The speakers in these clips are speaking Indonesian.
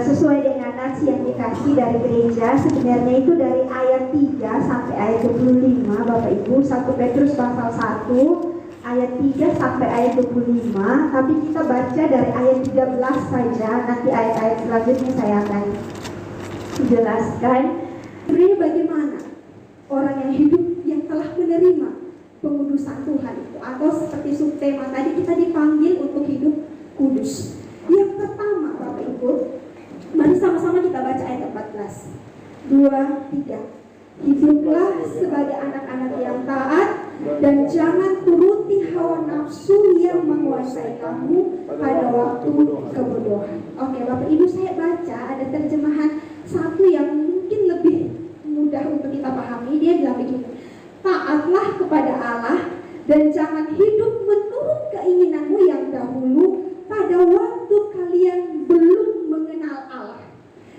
Sesuai dengan nats yang dikasih dari gereja, sebenarnya itu dari ayat 3 sampai ayat 25 Bapak Ibu. 1 Petrus pasal 1 ayat 3 sampai ayat 25, tapi kita baca dari ayat 13 saja. Nanti ayat-ayat selanjutnya saya akan jelaskan sebenarnya bagaimana orang yang hidup yang telah menerima pengudusan Tuhan itu, atau seperti subtema tadi, kita dipanggil untuk hidup kudus. Yang pertama Bapak Ibu, mari sama-sama kita baca ayat 14. 2, 3. Hiduplah sebagai anak-anak yang taat dan jangan turuti hawa nafsu yang menguasai kamu pada waktu kebodohan. Oke, Bapak Ibu, saya baca ada terjemahan satu yang mungkin lebih mudah untuk kita pahami. Dia bilang begini: taatlah kepada Allah dan jangan hidup menurut keinginanmu yang dahulu pada waktu kalian belum mengenal Allah.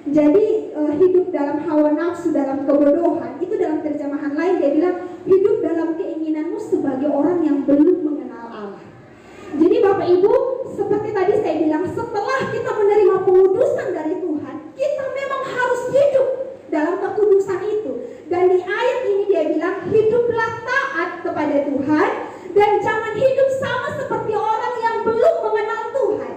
Jadi hidup dalam hawa nafsu, dalam kebodohan, itu dalam terjemahan lain dia bilang hidup dalam keinginanmu sebagai orang yang belum mengenal Allah. Jadi Bapak Ibu, seperti tadi saya bilang, setelah kita menerima pengudusan dari Tuhan, kita memang harus hidup dalam kekudusan itu. Dan di ayat ini dia bilang hiduplah taat kepada Tuhan dan jangan hidup sama seperti orang yang belum mengenal Tuhan.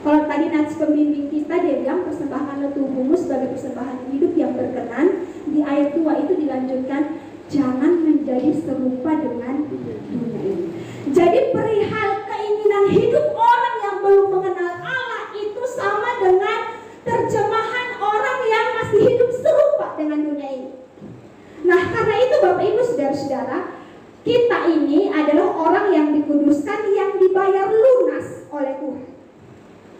Kalau tadi nats pembimbing kita dia bilang persembahkanlah tubuhmu sebagai persembahan hidup yang berkenan. Di ayat 2 itu dilanjutkan jangan menjadi serupa dengan dunia ini. Jadi perihal keinginan hidup orang yang belum mengenal Allah itu sama dengan terjemahan orang yang masih hidup serupa dengan dunia ini. Nah, karena itu Bapak Ibu saudara-saudara, kita ini adalah orang yang dikuduskan, yang dibayar lunas oleh Tuhan.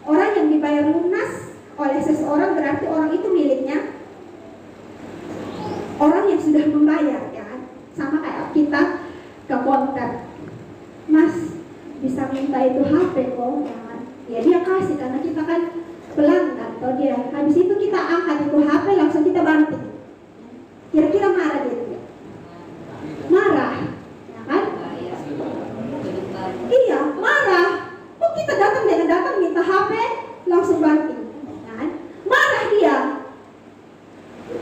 Orang yang dibayar lunas oleh seseorang berarti orang itu miliknya orang yang sudah membayar, ya kan? Sama kayak kita ke konter, Mas bisa minta itu HP kok, ya kan? Ya dia kasih karena kita kan pelanggan, atau dia. Habis itu kita angkat itu HP, langsung kita banting. Kira-kira marah dia tidak? Marah, ya kan? Iya, marah. Kok kita datang minta HP, langsung banting, ya kan? Marah dia.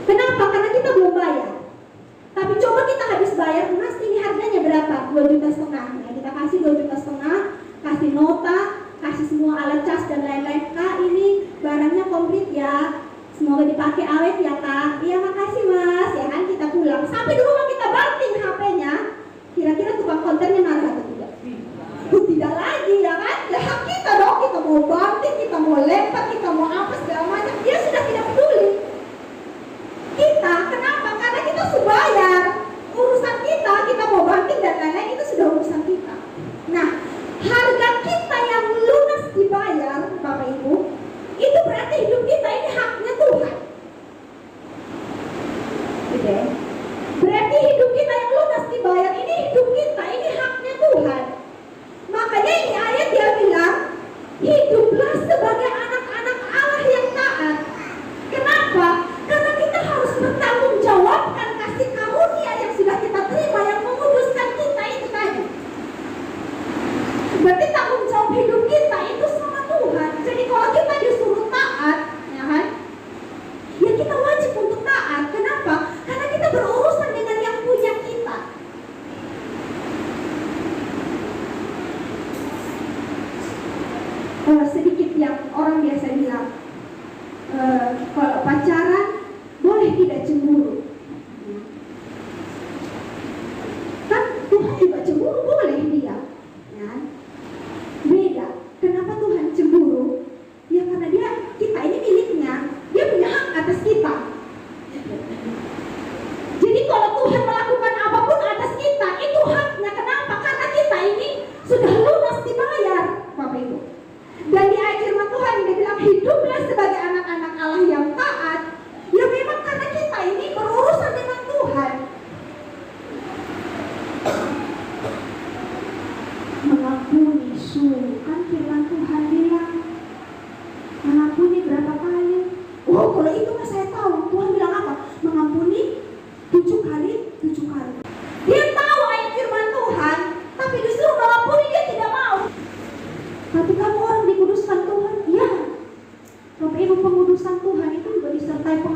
Kenapa? Karena kita belum bayar. Tapi coba kita habis bayar, Mas ini harganya berapa? 2,5 juta. Nah, kita kasih 2,5 juta, kasih nota, kasih semua alat cas dan lain-lain. Kak, ini barangnya komplit ya, semoga dipakai awet ya Kak. Iya makasih Mas, ya kan? Kita pulang, sampai di rumah kita banting HP-nya. Kira-kira tukang konternya marah atau tidak? Tidak lagi, ya kan? Ya hak kita dong, kita mau banting, kita mau lempar, kita mau apa segala macam, dia sudah tidak peduli. Kita, kenapa? Karena kita sudah bayar. Urusan kita mau banting dan lain-lain itu sudah urusan kita. Nah, harga kita yang lunas dibayar, Bapak Ibu, itu berarti hidup kita ini haknya Tuhan. Oke. Berarti hidup kita yang lunas dibayar, ini hidup kita, ini haknya Tuhan. Makanya ini ayat dia bilang, hiduplah sebagai anak-anak Allah yang taat. Kenapa? Karena kita harus bertanggung jawabkan kasih karunia yang sudah kita terima, yang menguduskan kita itu tadi. Berarti tanggung jawab hidup kita itu sama Tuhan. Jadi kalau kita disuruh taat, ya kan? Ya kita wajib untuk taat. Kenapa? Karena kita berurusan dengan yang punya kita. Sedikit yang orang biasa bilang, kalau pacaran boleh tidak cemburu.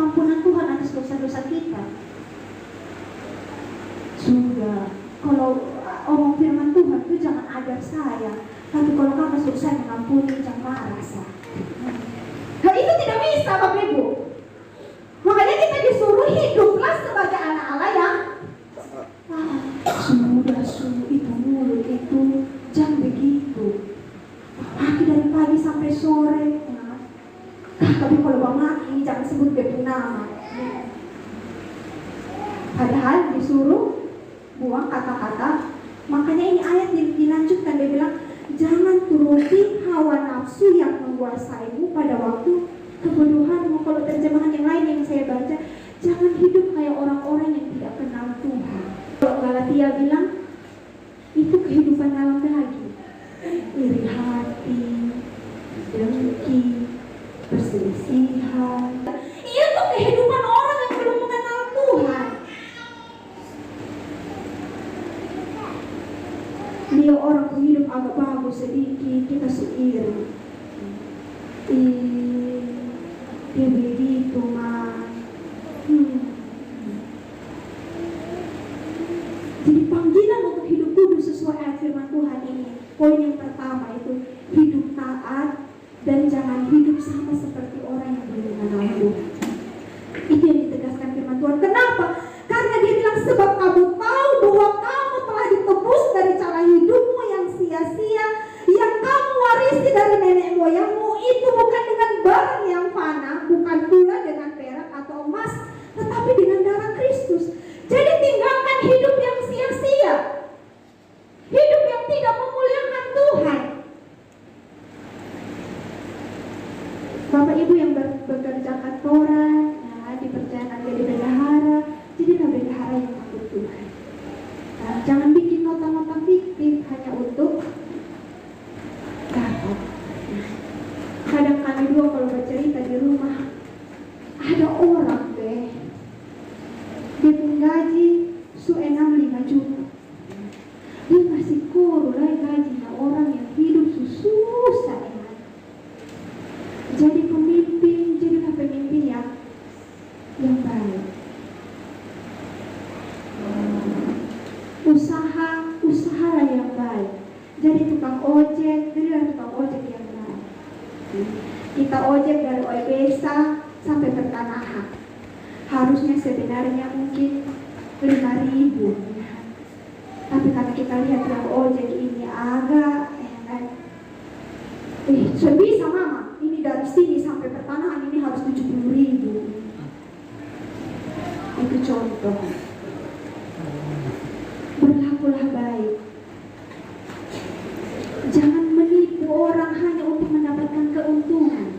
pengampunan Tuhan atas dosa-dosa kita. Sudah, kalau omong firman Tuhan itu jangan ajar saya, tapi kalau kamu suruh saya mengampuni, jangan marah saya. Nah, itu tidak bisa Bapak Ibu. Makanya kita disuruh hiduplah sebagai anak Allah yang sudah itu mulut itu jangan begitu. Maki dari pagi sampai sore. Tapi kalau bang maki jangan sebut betul nama. Padahal disuruh buang kata-kata. Makanya ini ayat dilanjutkan, dia bilang jangan turuti hawa nafsu yang menguasaimu pada waktu kebodohanmu. Kalau terjemahan yang lain yang saya baca, jangan hidup kayak orang-orang yang tidak kenal Tuhan. Kalau Galatia bilang itu kehidupan dalam daging, iri hati, dengki, perselisihan. Itu kehidupan orang yang belum mengenal Tuhan. Dia orang hidup agak bagus sedikit, kita seiri. Dia begitu mah. Jadi panggilan untuk hidup kudus sesuai ayat firman Tuhan ini. Poin yang pertama itu hidup taat dan jangan hidup sama seperti orang yang belum mengenal Tuhan. Itu yang ditegaskan firman Tuhan. Kenapa? Karena dia bilang sebab kamu tahu bahwa kamu telah ditebus dari cara hidupmu yang sia-sia, yang kamu warisi dari nenek moyangmu, itu bukan dengan barang yang fana, bukan pula dengan perak atau emas, tetapi dengan darah Kristus. Jadi tinggalkan hidup yang sia-sia, hidup yang tidak memuliakan Tuhan. Bapak Ibu yang bekerja kantoran, dipercayakan jadi bendahara, jadilah bendahara yang takut Tuhan. Nah, jangan bikin nota-nota fiktif hanya untuk dapat. Kadang kami dua kalau bercerita di rumah, ada orang deh, dia pun gaji 65 juta, dia masih korulai gajinya orang yang hidup susah enak. Jadi pemimpin, jadilah pemimpin yang baik. Usahalah yang baik. Jadi tukang ojek, jadilah tukang ojek yang baik. Kita ojek dari Oebesa sampai Pertanahan. Harusnya sebenarnya mungkin 5.000. Tapi karena kita lihat yang ojek ini agak sebisa mama, ini dari sini sampai Pertanahan ini harus 70.000. Itu contoh. Berlakulah baik. Jangan menipu orang hanya untuk mendapatkan keuntungan.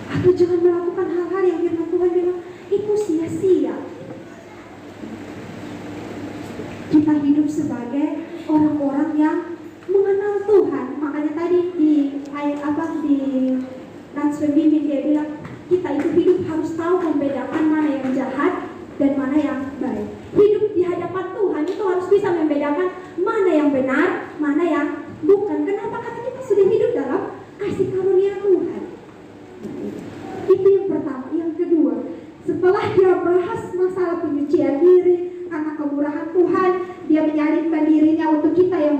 Atau jangan melakukan hal-hal yang firman Tuhan bilang itu sia-sia. Kita hidup sebagai orang-orang yang mengenal Tuhan. Makanya tadi di ayat di Nats Pembimbing dia bilang kita itu hidup harus tahu membedakan mana yang jahat dan mana yang baik. Hidup di hadapan Tuhan itu harus bisa membedakan mana yang benar, mana yang bukan. Kenapa? Karena kita sudah hidup dalam kasih karunia Tuhan. Itu yang pertama. Yang kedua, setelah dia bahas masalah penyucian diri karena kemurahan Tuhan, dia menyalibkan dirinya untuk kita yang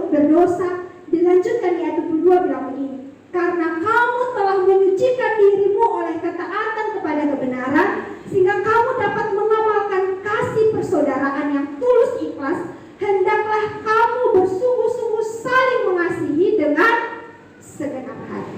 berdosa. Dilanjutkan di ayat 22 bilang begini, karena kamu telah menyucikan dirimu oleh ketaatan kepada kebenaran, sehingga kamu dapat mengamalkan kasih persaudaraan yang tulus ikhlas, hendaklah kamu bersungguh-sungguh saling mengasihi dengan segenap hati.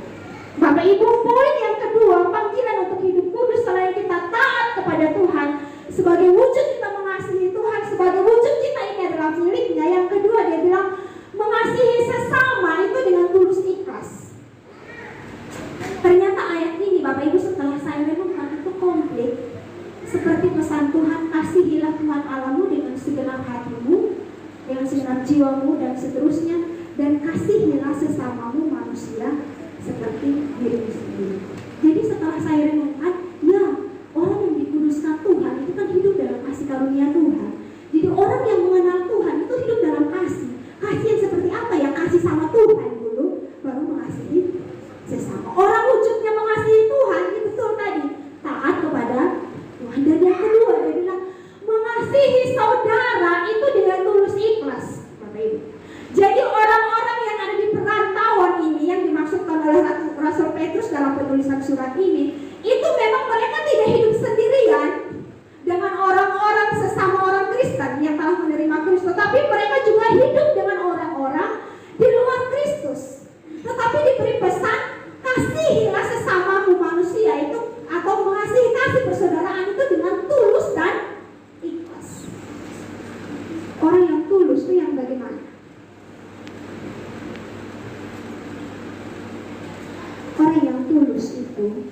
Bapak Ibu, poin yang kedua, panggilan untuk hidup kudus selain kita taat kepada Tuhan, sebagai wujud kita mengasihi Tuhan, sebagai wujud kita ini adalah miliknya. Yang kedua dia bilang mengasihi sesama itu dengan tulus ikhlas. Ternyata ayat ini Bapak Ibu setelah saya renungkan itu komplit. Seperti pesan Tuhan, kasihilah Tuhan Allahmu dengan segenap hatimu, dengan segenap jiwamu dan seterusnya, dan kasihilah sesamamu manusia seperti dirimu sendiri. Jadi setelah saya renungkan, ya orang yang dikuduskan Tuhan itu kan hidup dalam kasih karunia Tuhan. Jadi orang yang mengenal Tuhan itu hidup dalam kasih. Kasih yang seperti apa ya? Kasih sama Tuhan dulu, baru mengasihi sesama. Orang penulisan surat ini, itu memang mereka tidak hidup sendirian dengan orang-orang sesama orang Kristen yang telah menerima Kristus, tetapi mereka juga hidup dengan orang-orang di luar Kristus. Tetapi diberi pesan, kasihilah sesamamu manusia itu, atau mengasihi kasih persaudaraan itu dengan tulus dan ikhlas. Orang yang tulus itu yang bagaimana? Orang yang tulus itu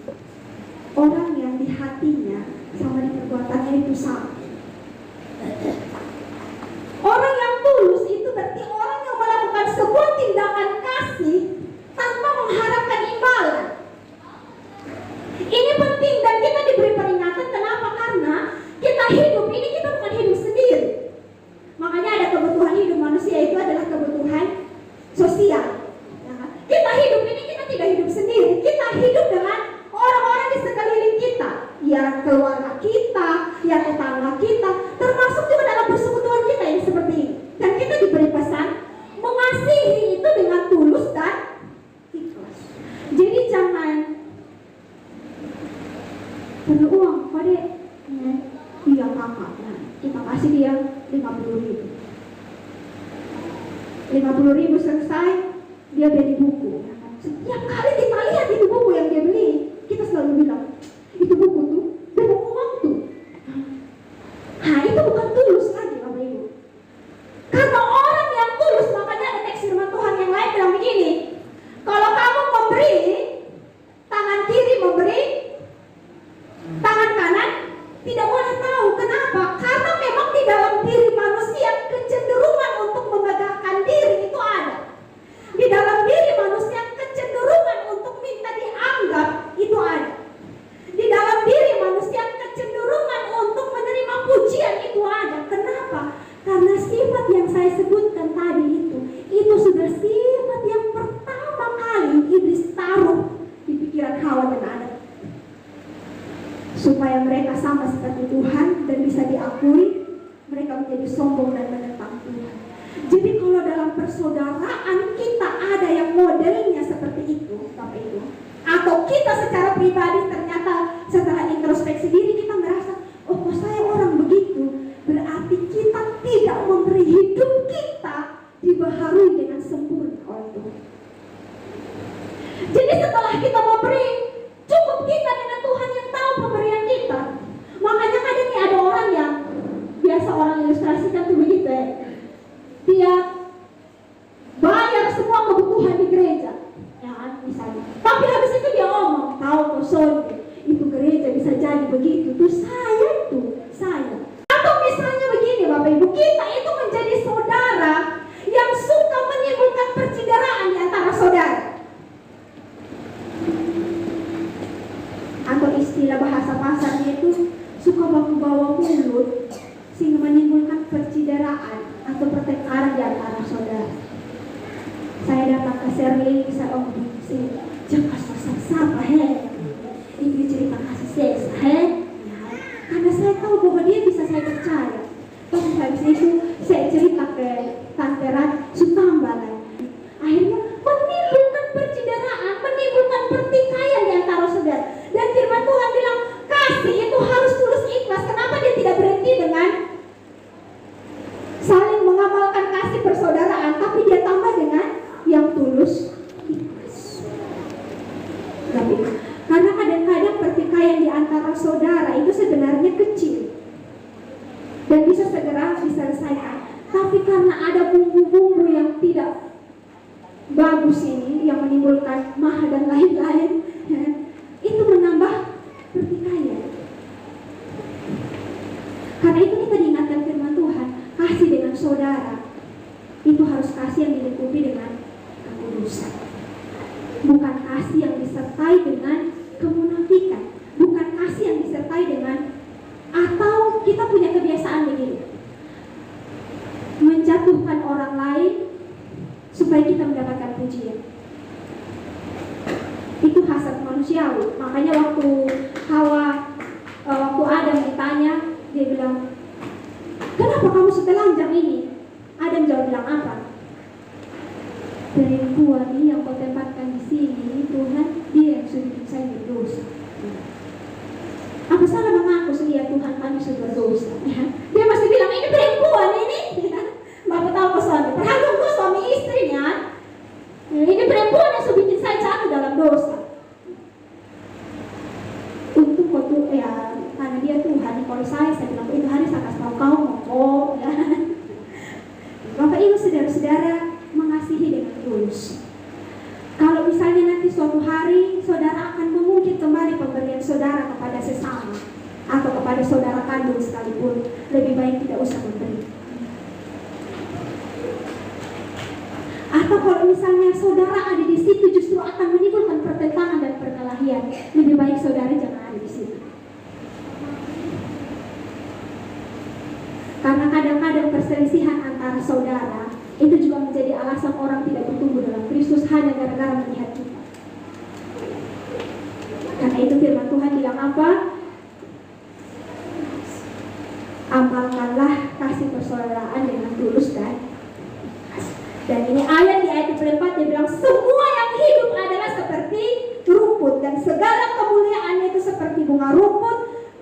orang yang di hatinya sama di perbuatannya itu sama. Orang yang tulus itu berarti orang yang melakukan sebuah tindakan kasih tanpa mengharapkan imbalan. Ini penting dan kita diberi peringatan. Kenapa? Karena kita hidup ini, kita bukan hidup sendiri. Makanya ada kebutuhan hidup manusia itu adalah kebutuhan sosial. Kita hidup ini, kita tidak hidup sendiri. Kita hidup dengan orang-orang di sekeliling kita, ya keluarga kita, ya tetangga kita, termasuk juga dalam persekutuan kita yang seperti ini. Dan kita diberi pesan mengasihi itu dengan tulus dan ikhlas. Jadi jangan perlu uang pada dia kakak, nah, kita kasih dia 50.000. 50.000 selesai, dia beli buku. Setiap kali kita lihat itu buku yang dia beli, kita selalu bilang, itu buku tuh, dia buku uang tuh. Nah, itu bukan tulus lagi, Bapak Ibu. Karena orang yang tulus, makanya ada teks firman Tuhan yang lain bilang begini, kalau kamu memberi, tangan kiri memberi, tangan kanan tidak boleh tahu. Kenapa? Karena memang di dalam diri manusia kecenderungan untuk memegahkan diri itu ada. Di dalam diri manusia kecenderungan untuk minta dianggap itu ada. Di dalam diri manusia kecenderungan untuk menerima pujian itu ada. Kenapa? Karena sifat yang saya sebutkan tadi itu sudah sifat yang pertama kali iblis taruh di pikiran Hawa dan Adam, supaya mereka sama seperti Tuhan dan bisa diakui, mereka menjadi sombong dan menentang Tuhan. Jadi kalau dalam persaudaraan kita ada yang modelnya seperti itu, Bapak Ibu, atau kita secara pribadi ternyata setelah introspeksi diri kita merasa, oh kok saya orang begitu, berarti kita tidak memberi hidup kita dibaharui dengan sempurna oleh Tuhan. Jadi setelah kita memberi, cukup kita dengan Tuhan yang tahu pemberian kita. Makanya kadang nih ada orang yang biasa orang ilustrasikan tuh begitu ya. Dia bayar semua kebutuhan di gereja, ya kan, misalnya. Tapi habis itu dia ngomong, tahu kok Sonde, itu gereja bisa jadi begitu, tuh saya. Atau misalnya begini Bapak Ibu, kita itu menjadi saudara yang suka menimbulkan percideraan di antara saudara. Atau istilah bahasa pasarnya itu suka baku-bawa mulut sehingga menimbulkan percideraan atau pertengkaran di antara saudara. Saya datang ke Sherly, saya omong sih, jangan sapa ini cerita kasih saya, karena saya tahu bahwa dia bisa saya percaya. Tapi habis itu saya cerita ke Tante Ran, tambah lagi. Akhirnya menimbulkan percideraan, menimbulkan pertikaian di antara saudara. Dan firman Tuhan bilang, kasih itu harus tulus ikhlas. Kenapa dia tidak berhenti dengan saling mengamalkan kasih persaudaraan, tapi dia tambah dengan yang tulus ikhlas. Karena kadang-kadang pertikaian di antara saudara itu sebenarnya kecil dan bisa segera diselesaikan. Tapi karena ada bumbu-bumbu yang tidak bagus ini, yang menimbulkan marah dan lain-lain, ya, itu menambah pertikaian. Karena itu kita diingatkan firman Tuhan, kasih dengan saudara itu harus kasih yang dilengkapi dengan kekudusan, bukan kasih yang disertai dengan kemunafikan, bukan kasih yang disertai dengan, atau kita punya kebiasaan begini, menjatuhkan orang lain supaya kita mendapatkan pujian. Itu hasrat manusiawi. Makanya waktu Adam ditanya, dia bilang, kenapa kamu setelanjang ini? Adam jawab bilang apa? Perempuan ini yang kau tempatkan di sini, Tuhan, dia yang sudah bikin saya Apa salah mengaku ya Tuhan kami sudah berdosa? Ya. Dia masih bilang ini perempuan ini. Ya. Bapak tahu kok suami, tergantung kok suami istrinya. Ya, ini perempuan yang sudah bikin saya jatuh dalam dosa. Untuk waktu ya karena dia Tuhan, kalau saya bilang itu hari saya kasih tahu kau ngomong. Ya. Bapak Ibu saudara-saudara mengasihi dengan tulus. Kalau misalnya nanti suatu hari saudara akan mengungkit kembali pemberian saudara kepada sesama atau kepada saudara kandung sekalipun, lebih baik tidak usah memberi. Atau kalau misalnya saudara ada di situ justru akan menimbulkan pertentangan dan perkelahian, lebih baik saudara jangan ada di situ. Karena kadang-kadang perselisihan antara saudara itu juga menjadi alasan orang tidak bertumbuh dalam Kristus hanya gara-gara melihat kita. Karena itu firman Tuhan bilang apa? Amalkanlah kasih persaudaraan dengan tulus dan ini ayat di ayat 24 dia bilang semua yang hidup adalah seperti rumput dan segala kemuliaannya itu seperti bunga rumput.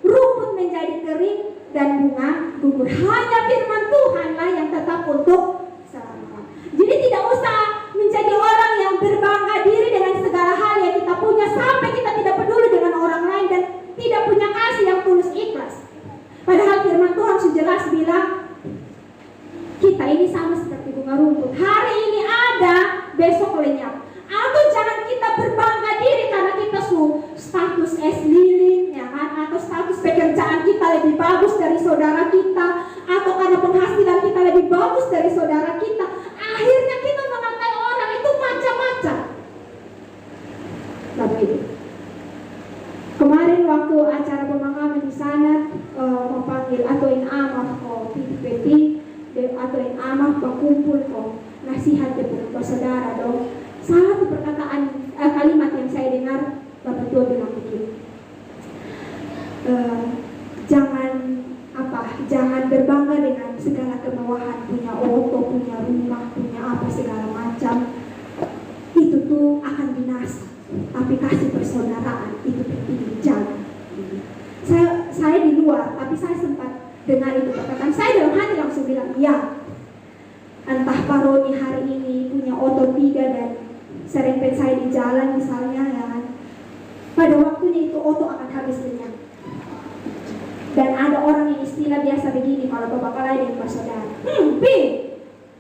Rumput menjadi kering dan bunga gugur. Hanya firman Tuhanlah yang tetap untuk selama. Jadi tidak usah menjadi orang yang berbangga diri dengan segala hal yang kita punya sampai kita tidak peduli dengan orang lain dan tidak punya kasih yang tulus ikhlas. Padahal firman Tuhan sudah jelas bilang kita ini sama seperti bunga rumput. Hari ini ada, besok lenyap. Atau jangan kita berbangga diri karena kita status S lilin, ya kan? Atau status pekerjaan kita lebih bagus dari saudara kita, atau karena penghasilan kita lebih bagus dari saudara kita. Akhirnya kita mengatai orang itu macam-macam. Bapak Ibu, kemarin waktu acara pemakaman di sana mau panggil atuin amah kok piti atuin amah berkumpul kok nasihat ke saudara dong. Satu perkataan kalimat yang saya dengar Bapak Tua bilang begini, jangan berbangga dengan segala kemewahan, punya auto, punya rumah, punya apa segala macam. Itu tuh akan binasa. Tapi kasih persaudaraan itu penting dijaga. Saya di luar, tapi saya sempat dengar itu perkataan. Saya dalam hati langsung bilang, iya. Entah Pak Roni hari ini punya auto 3 dan serempet saya di jalan misalnya, ya kan. Pada waktunya itu auto akan habis lenyap. Dan ada orang yang istilah biasa begini kalau bapak lain dengan saudara.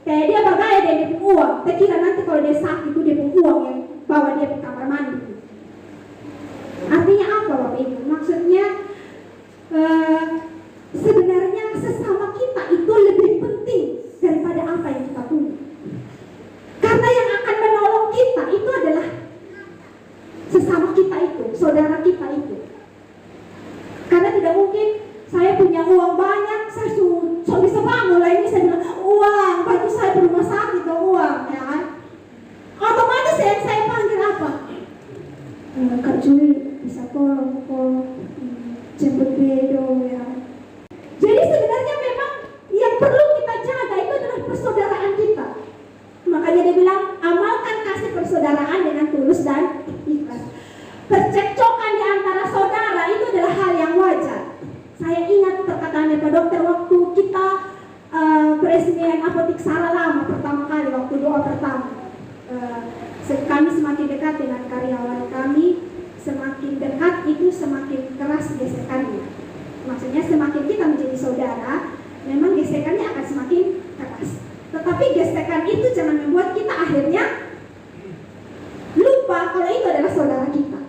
Kayak dia bagaya dia punya uang. Saya kira nanti kalau dia sakit itu dia punya uang yang bawa dia ke kamar mandi. Artinya apa Bapak Ibu? Maksudnya sebenarnya sesama kita itu lebih penting daripada apa yang kita punya. Karena yang akan menolong kita itu adalah sesama kita itu, saudara kita itu. Karena tidak mungkin saya punya uang banyak, saya bisa bangun lah ini saya bilang uang, bagi saya berumah sakit atau uang, ya kan? Otomatis yang saya panggil apa? Kak Juli bisa tolong kok jemput bedo, ya. Jadi sebenarnya memang yang perlu kita jaga itu adalah persaudaraan kita. Makanya dia bilang amalkan kasih persaudaraan dengan tulus dan ikhlas. Percekcokan di antara saudara itu adalah hal yang wajar. Saya ingat perkataannya Pak Dokter waktu kita peresmian apotik Sara Lama pertama kali, waktu doa pertama. Kami semakin dekat dengan karyawan kami, semakin dekat itu semakin keras gesekannya. Maksudnya semakin kita menjadi saudara, memang gesekannya akan semakin keras. Tetapi gesekan itu jangan membuat kita akhirnya lupa kalau itu adalah saudara kita.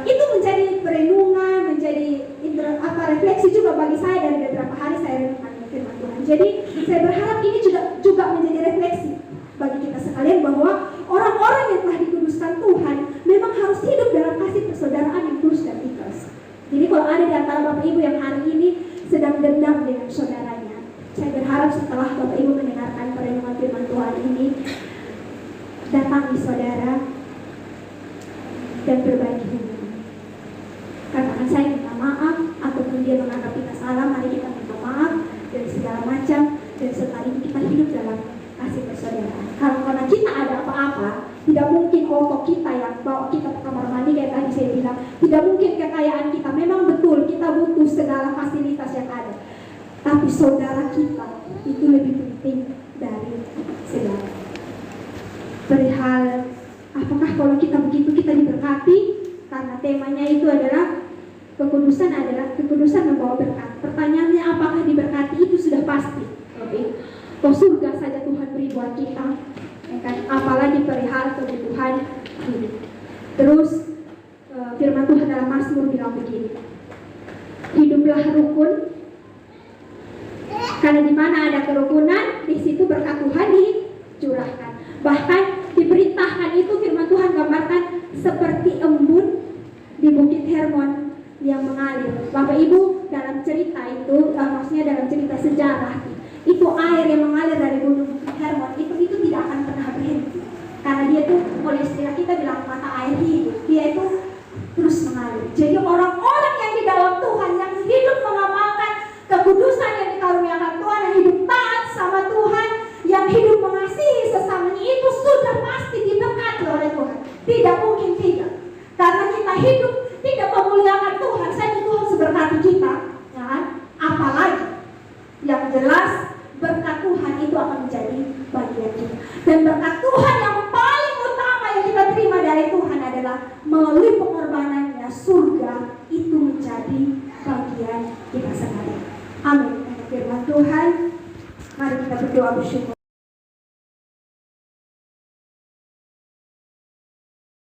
Itu menjadi perenungan, menjadi refleksi juga bagi saya dari beberapa hari saya renungkan firman Tuhan. Jadi saya berharap ini juga menjadi refleksi bagi kita sekalian bahwa orang-orang yang telah dikuduskan Tuhan memang harus hidup dalam kasih persaudaraan yang tulus dan ikhlas. Jadi kalau ada di antara Bapak Ibu yang hari ini sedang dendam dengan saudaranya, saya berharap setelah Bapak Ibu mendengarkan perenungan firman Tuhan ini, datangi saudara dan perbaiki hubungan. Katakan saya minta maaf, ataupun dia menganggap kita salah, mari kita minta maaf dan segala macam, dan setelah ini kita hidup dalam kasih persaudaraan. Kalau karena kita ada apa-apa, tidak mungkin auto kita yang bawa kita ke kamar mandi kayak tadi saya bilang. bilang, tidak mungkin kekayaan kita. Memang betul kita butuh segala fasilitas yang ada. Tapi saudara kita itu lebih penting dari segala. Perihal apakah kalau kita begitu kita diberkati? Karena temanya itu adalah kekudusan membawa berkat. Pertanyaannya, apakah diberkati? Itu sudah pasti. Oke. Kau surga saja Tuhan beri buat kita, ya kan? Apalagi perihal kebutuhan hidup. Terus firman Tuhan dalam Mazmur bilang begini, hiduplah rukun, karena di mana ada kerukunan, di situ berkat Tuhan dicurahkan. Bahkan diberitakan itu firman Tuhan gambarkan seperti embun di Bukit Hermon yang mengalir. Bapak Ibu, dalam cerita itu, maksudnya dalam cerita sejarah, itu air yang mengalir dari gunung Hermon itu tidak akan pernah berhenti. Karena dia itu, oleh istilah kita bilang mata air hidup, dia itu terus mengalir. Jadi orang-orang yang di dalam Tuhan, yang hidup mengamalkan kekudusan yang dikaruniakan Tuhan, yang hidup taat sama Tuhan, yang hidup mengasihi sesamanya, itu sudah pasti diberkati oleh Tuhan. Tidak mungkin tidak. Karena kita hidup tidak memuliakan Tuhan, saja Tuhan seberkati kita, ya kan? Apalagi yang jelas berkat Tuhan itu akan menjadi bagian kita. Dan berkat Tuhan yang paling utama yang kita terima dari Tuhan adalah melalui pengorbanannya, surga itu menjadi bagian kita sekalian. Amin. Firman Tuhan, mari kita berdoa bersyukur.